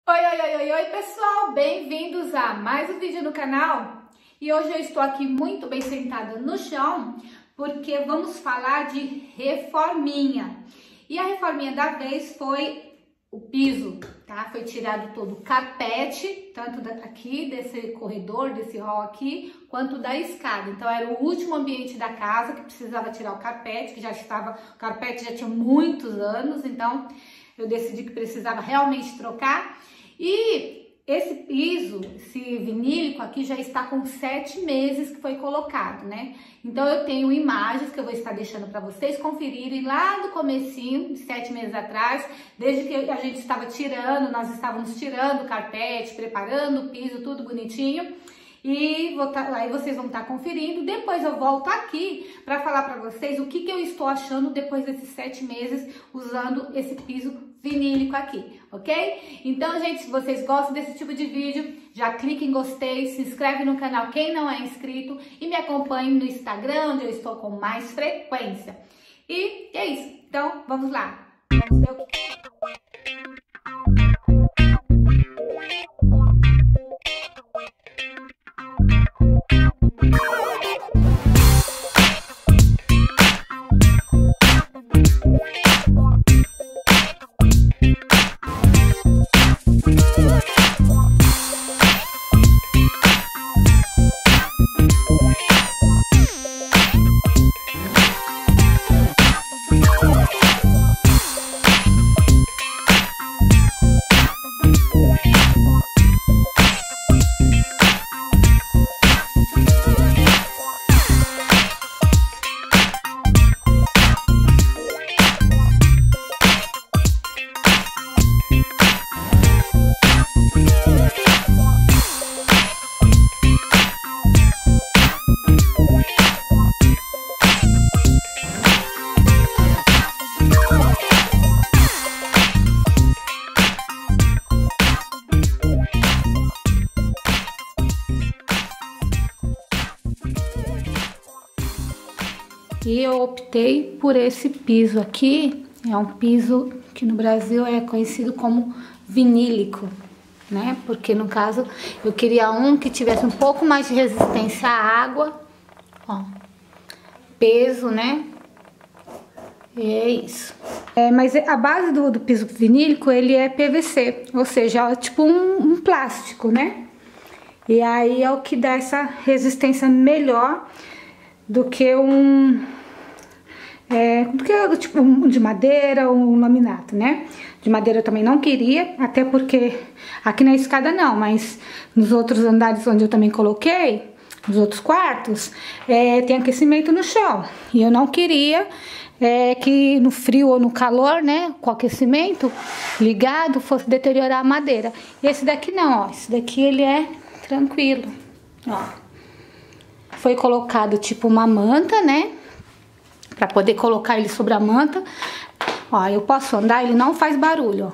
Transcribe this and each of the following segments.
Oi, oi, oi, oi, oi, pessoal! Bem-vindos a mais um vídeo no canal. E hoje eu estou aqui muito bem sentada no chão, porque vamos falar de reforminha. E a reforminha da vez foi o piso, tá? Foi tirado todo o carpete, tanto aqui desse corredor, desse hall aqui, quanto da escada. Então era o último ambiente da casa que precisava tirar o carpete, que o carpete já tinha muitos anos, então eu decidi que precisava realmente trocar. E esse piso, esse vinílico aqui já está com 7 meses que foi colocado, né? Então eu tenho imagens que eu vou estar deixando para vocês conferirem lá do comecinho, de 7 meses atrás, desde que a gente estava tirando, nós estávamos tirando o carpete, preparando o piso, tudo bonitinho. E aí vocês vão estar conferindo. Depois eu volto aqui para falar para vocês o que eu estou achando depois desses 7 meses usando esse piso vinílico aqui, ok? Então, gente, se vocês gostam desse tipo de vídeo, já clique em gostei, se inscreve no canal quem não é inscrito e me acompanhe no Instagram, onde eu estou com mais frequência. E é isso. Então, vamos lá. Vamos ver o que... E eu optei por esse piso aqui, é um piso que no Brasil é conhecido como vinílico, né? Porque no caso eu queria um que tivesse um pouco mais de resistência à água, ó, peso, né? E é isso. Mas a base do piso vinílico, ele é PVC, ou seja, é tipo um plástico, né? E aí é o que dá essa resistência melhor do que tipo de madeira ou um laminato, né? De madeira eu também não queria, até porque aqui na escada não, mas nos outros andares onde eu também coloquei, nos outros quartos, tem aquecimento no chão. E eu não queria que no frio ou no calor, né, com o aquecimento ligado, fosse deteriorar a madeira. E esse daqui não, ó, esse daqui ele é tranquilo, ó. Foi colocado tipo uma manta, né? Pra poder colocar ele sobre a manta. Ó, eu posso andar, ele não faz barulho,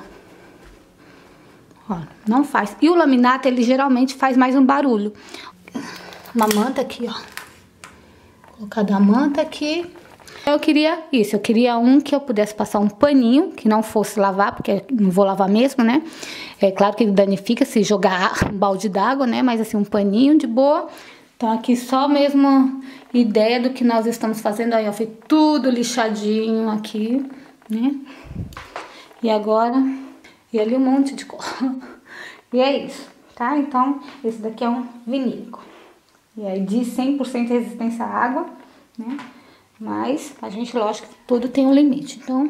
ó. Ó, não faz. E o laminato, ele geralmente faz mais um barulho. Uma manta aqui, ó. Colocada a manta aqui. Eu queria isso, eu queria um que eu pudesse passar um paninho, que não fosse lavar, porque não vou lavar mesmo, né? É claro que danifica se jogar um balde d'água, né? Mas assim, um paninho de boa. Então aqui só mesmo ideia do que nós estamos fazendo. Aí, ó, foi tudo lixadinho aqui, né? E agora, e ali um monte de cor. E é isso, tá? Então, esse daqui é um vinílico. E aí diz 100% resistência à água, né? Mas a gente, lógico, tudo tem um limite, então...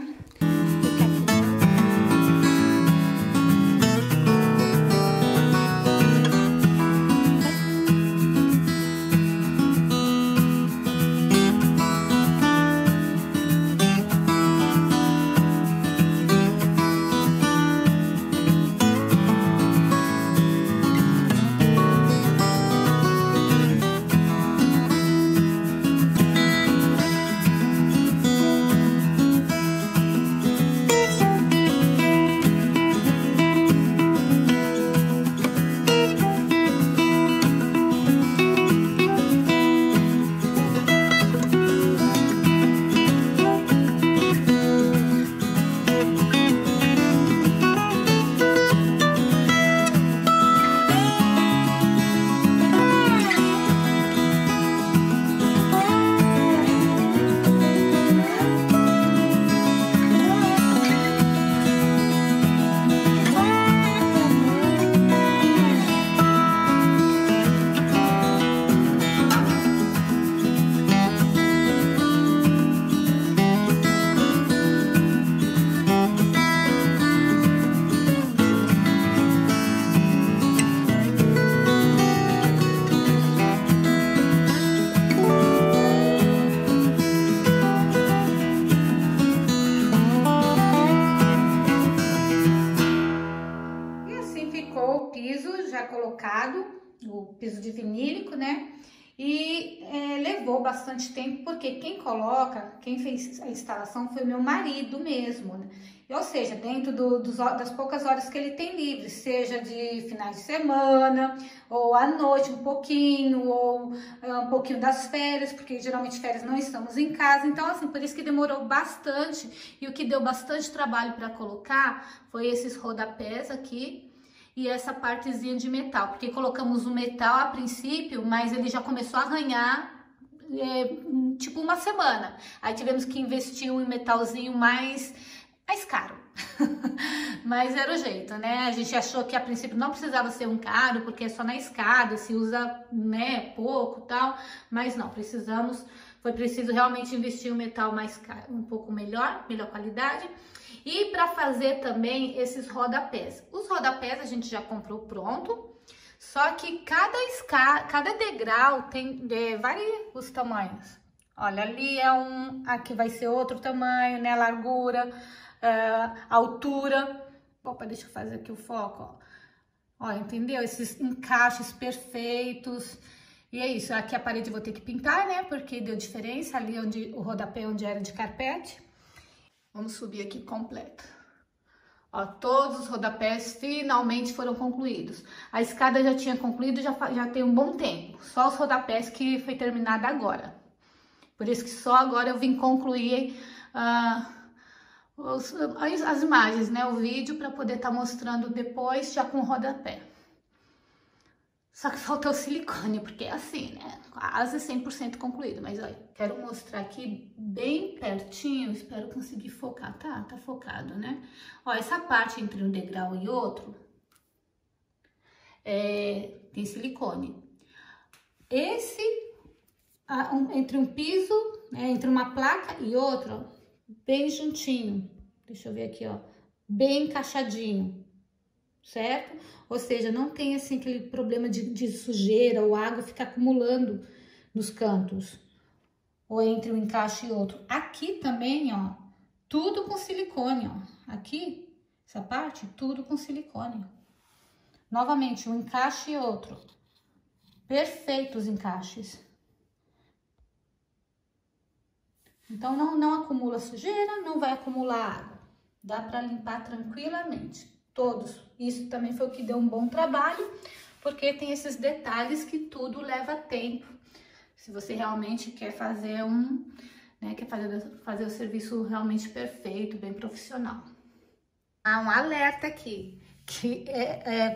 ficou o piso já colocado, o piso de vinílico, né? E levou bastante tempo, porque quem fez a instalação foi meu marido mesmo, né? Ou seja, dentro das poucas horas que ele tem livre, seja de finais de semana, ou à noite um pouquinho, ou um pouquinho das férias, porque geralmente férias não estamos em casa. Então, assim, por isso que demorou bastante. E o que deu bastante trabalho para colocar foi esses rodapés aqui e essa partezinha de metal, porque colocamos o metal a princípio, mas ele já começou a arranhar tipo uma semana. Aí tivemos que investir um metalzinho mais caro. Mas era o jeito, né? A gente achou que a princípio não precisava ser um caro, porque é só na escada, se usa, né, pouco e tal, mas não, foi preciso realmente investir um metal mais caro, um pouco melhor qualidade. E para fazer também esses rodapés. Os rodapés a gente já comprou pronto, só que cada degrau tem vários tamanhos. Olha, ali aqui vai ser outro tamanho, né? Largura, altura. Opa, deixa eu fazer aqui o foco, ó. Ó, entendeu? Esses encaixes perfeitos. E é isso, aqui a parede eu vou ter que pintar, né? Porque deu diferença ali o rodapé onde era de carpete. Vamos subir aqui completo. Ó, todos os rodapés finalmente foram concluídos. A escada já tinha concluído, já tem um bom tempo. Só os rodapés que foi terminado agora. Por isso que só agora eu vim concluir as imagens, né? O vídeo para poder estar mostrando depois já com o rodapé. Só que faltou o silicone, porque é assim, né? Quase 100% concluído. Mas olha, quero mostrar aqui bem pertinho, espero conseguir focar. Tá focado, né? Ó, essa parte entre um degrau e outro tem silicone. Entre um piso, né, entre uma placa e outra, ó, bem juntinho. Deixa eu ver aqui, ó. Bem encaixadinho. Certo? Ou seja, não tem assim aquele problema de sujeira ou água ficar acumulando nos cantos, ou entre um encaixe e outro. Aqui também, ó, tudo com silicone, ó. Aqui, essa parte, tudo com silicone. Novamente, um encaixe e outro. Perfeitos encaixes. Então, não acumula sujeira, não vai acumular água. Dá para limpar tranquilamente. Todos. Isso também foi o que deu um bom trabalho, porque tem esses detalhes que tudo leva tempo. Se você realmente quer fazer quer fazer o serviço realmente perfeito, bem profissional. Há um alerta aqui, que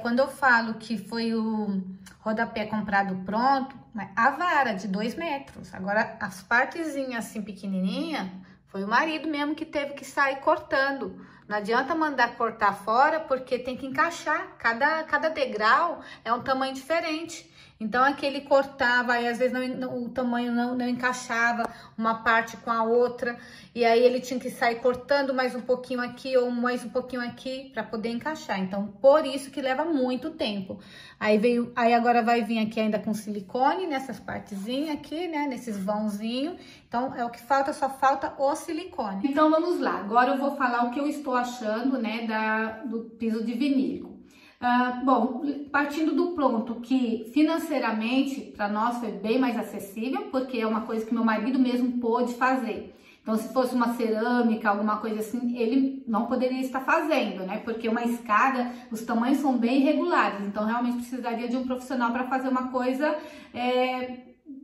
quando eu falo que foi o rodapé comprado pronto, a vara de 2 metros. Agora, as partezinhas assim pequenininha, foi o marido mesmo que teve que sair cortando. Não adianta mandar cortar fora, porque tem que encaixar. Cada degrau é um tamanho diferente. Então, aqui ele cortava, e às vezes o tamanho não encaixava uma parte com a outra. E aí, ele tinha que sair cortando mais um pouquinho aqui ou mais um pouquinho aqui para poder encaixar. Então, por isso que leva muito tempo. Aí agora vai vir aqui ainda com silicone, nessas partezinhas aqui, né? Nesses vãozinhos. Então, é o que falta, só falta o silicone. Então, vamos lá. Agora eu vou falar o que eu estou achando, né, do piso de vinílico. Bom, partindo do pronto, que financeiramente para nós foi bem mais acessível, porque é uma coisa que meu marido mesmo pôde fazer. Então, se fosse uma cerâmica, alguma coisa assim, ele não poderia estar fazendo, né? Porque uma escada, os tamanhos são bem irregulares, então realmente precisaria de um profissional para fazer uma coisa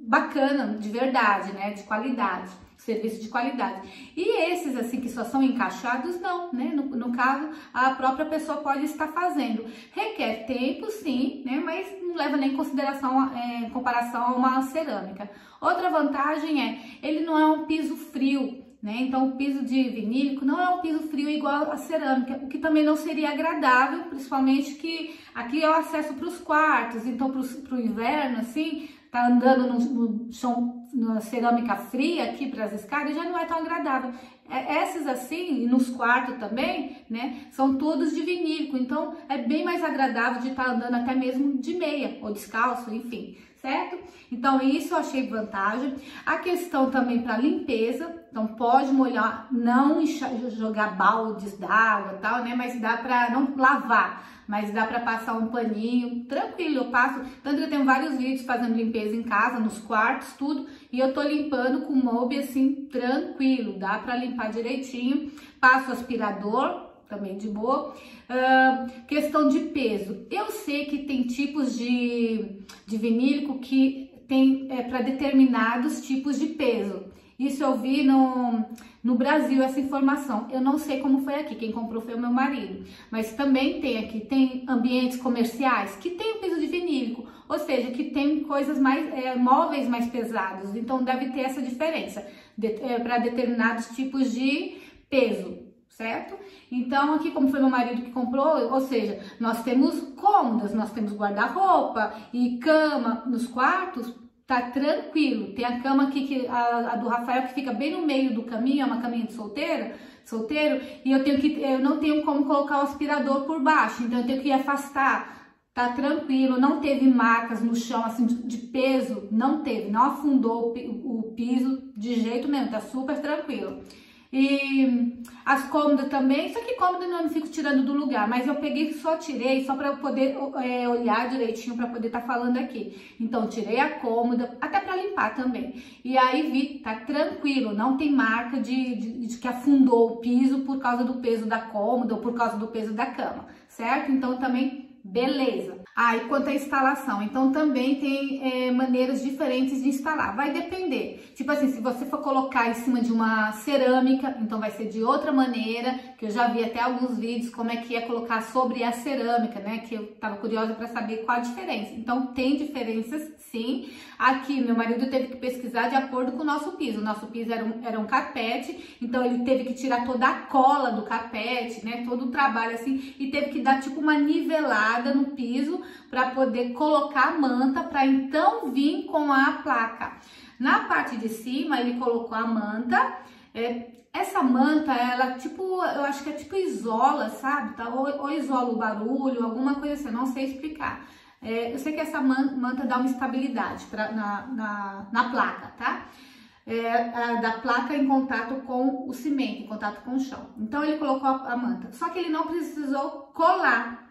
bacana, de verdade, né? De qualidade. Serviço de qualidade. E esses assim que só são encaixados, não, né? No caso, a própria pessoa pode estar fazendo. Requer tempo, sim, né? Mas não leva nem em consideração, comparação a uma cerâmica. Outra vantagem ele não é um piso frio, né? Então, o piso de vinílico não é um piso frio igual a cerâmica, o que também não seria agradável, principalmente que aqui é o acesso para os quartos, então para o inverno, assim, tá andando no chão, na cerâmica fria aqui para as escadas, já não é tão agradável. essas assim, e nos quartos também, né, são todos de vinílico, então é bem mais agradável de estar andando até mesmo de meia ou descalço, enfim, certo? Então isso eu achei vantagem. A questão também para limpeza, então pode molhar, não jogar baldes d'água e tal, né, mas dá para não lavar, mas dá para passar um paninho, tranquilo, eu passo, tanto que eu tenho vários vídeos fazendo limpeza em casa, nos quartos, tudo, e eu tô limpando com Mobi assim, tranquilo, dá para limpar direitinho, passo aspirador, também de boa. Questão de peso, eu sei que tem tipos de vinílico que tem para determinados tipos de peso. Isso eu vi no Brasil, essa informação. Eu não sei como foi aqui, quem comprou foi o meu marido. Mas também tem aqui, tem ambientes comerciais que tem o piso de vinílico, ou seja, que tem coisas mais, móveis mais pesados. Então deve ter essa diferença para determinados tipos de peso, certo? Então aqui, como foi meu marido que comprou, ou seja, nós temos cômodas, nós temos guarda-roupa e cama nos quartos. Tá tranquilo, tem a cama aqui, a do Rafael, que fica bem no meio do caminho, é uma caminha de solteiro, e eu não tenho como colocar o aspirador por baixo, então eu tenho que afastar. Tá tranquilo, não teve marcas no chão, assim, de peso, não teve, não afundou o piso de jeito nenhum, tá super tranquilo. E as cômodas também, só que cômoda eu não fico tirando do lugar, mas eu peguei, só tirei, só para eu poder olhar direitinho, para poder estar falando aqui. Então, tirei a cômoda, até para limpar também. E aí vi, tá tranquilo, não tem marca de que afundou o piso por causa do peso da cômoda ou por causa do peso da cama, certo? Então, também beleza. E quanto à instalação, então também tem maneiras diferentes de instalar, vai depender, tipo assim, se você for colocar em cima de uma cerâmica, então vai ser de outra maneira, que eu já vi até alguns vídeos como é que é colocar sobre a cerâmica, né, que eu tava curiosa para saber qual a diferença. Então tem diferenças sim. Aqui meu marido teve que pesquisar de acordo com o nosso piso era um carpete, então ele teve que tirar toda a cola do carpete, né, todo o trabalho assim, e teve que dar tipo uma nivelada no piso para poder colocar a manta, para então vir com a placa. Na parte de cima ele colocou a manta, essa manta, ela tipo, eu acho que é tipo isola, sabe? Tá? Ou isola o barulho, alguma coisa assim, eu não sei explicar. Eu sei que essa manta dá uma estabilidade na placa, tá? Da placa em contato com o cimento, em contato com o chão. Então ele colocou a manta, só que ele não precisou colar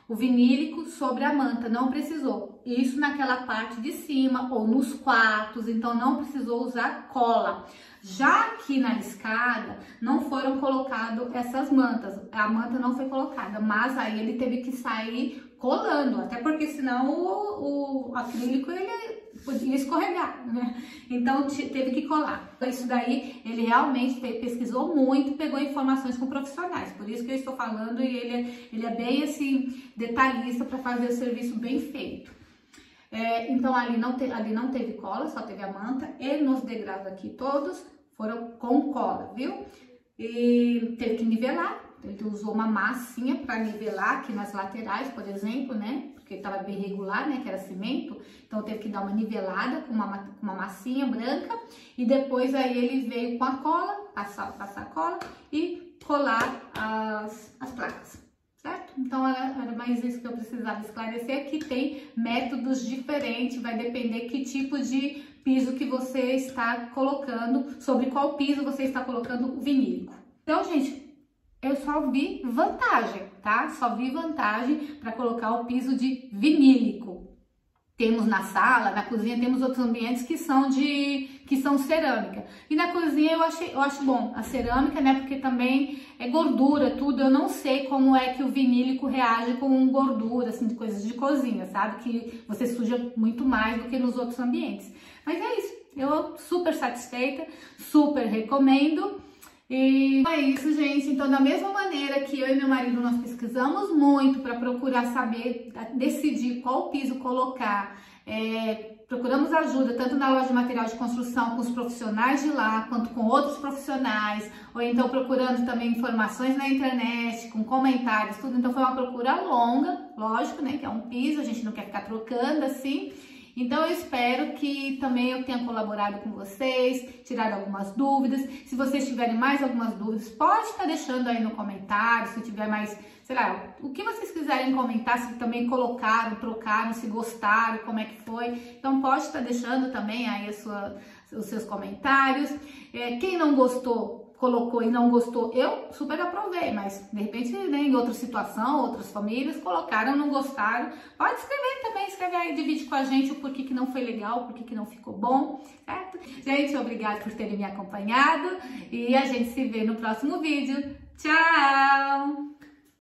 o vinílico sobre a manta, não precisou. Isso naquela parte de cima ou nos quartos, então não precisou usar cola. Já aqui na escada não foram colocadas essas mantas, a manta não foi colocada, mas aí ele teve que sair colando, até porque senão o acrílico ele podia escorregar, né? Então teve que colar. Isso daí ele realmente pesquisou muito, pegou informações com profissionais, por isso que eu estou falando, e ele é bem assim detalhista para fazer o serviço bem feito. Então ali não teve cola, só teve a manta, e nos degraus aqui todos foram com cola, viu? E teve que nivelar, ele usou uma massinha para nivelar aqui nas laterais, por exemplo, né? Porque estava bem regular, né? Que era cimento, então teve que dar uma nivelada com uma massinha branca, e depois aí ele veio com a cola, passar a cola e colar as placas. Certo? Então era mais isso que eu precisava esclarecer, que tem métodos diferentes, vai depender que tipo de piso que você está colocando, sobre qual piso você está colocando o vinílico. Então, gente, eu só vi vantagem, tá? Só vi vantagem para colocar o piso de vinílico. Temos na sala, na cozinha, temos outros ambientes que são cerâmica. E na cozinha eu acho bom a cerâmica, né? Porque também é gordura, tudo. Eu não sei como é que o vinílico reage com gordura, assim, de coisas de cozinha, sabe? Que você suja muito mais do que nos outros ambientes. Mas é isso. Eu super satisfeita, super recomendo. E é isso, gente. Então, da mesma maneira que eu e meu marido nós pesquisamos muito para procurar saber, decidir qual piso colocar, procuramos ajuda tanto na loja de material de construção com os profissionais de lá, quanto com outros profissionais, ou então procurando também informações na internet, com comentários, tudo. Então foi uma procura longa, lógico, né, que é um piso, a gente não quer ficar trocando assim. Então eu espero que também eu tenha colaborado com vocês, tirado algumas dúvidas. Se vocês tiverem mais algumas dúvidas, pode estar deixando aí no comentário, se tiver mais, sei lá, o que vocês quiserem comentar, se também colocaram, trocaram, se gostaram, como é que foi. Então pode estar deixando também aí os seus comentários. Quem não gostou, colocou e não gostou, eu super aprovei, mas de repente, né, em outra situação, outras famílias colocaram, não gostaram, pode escrever também, escreve aí, divide com a gente o porquê que não foi legal, o porquê que não ficou bom, certo? Gente, obrigada por terem me acompanhado e a gente se vê no próximo vídeo. Tchau!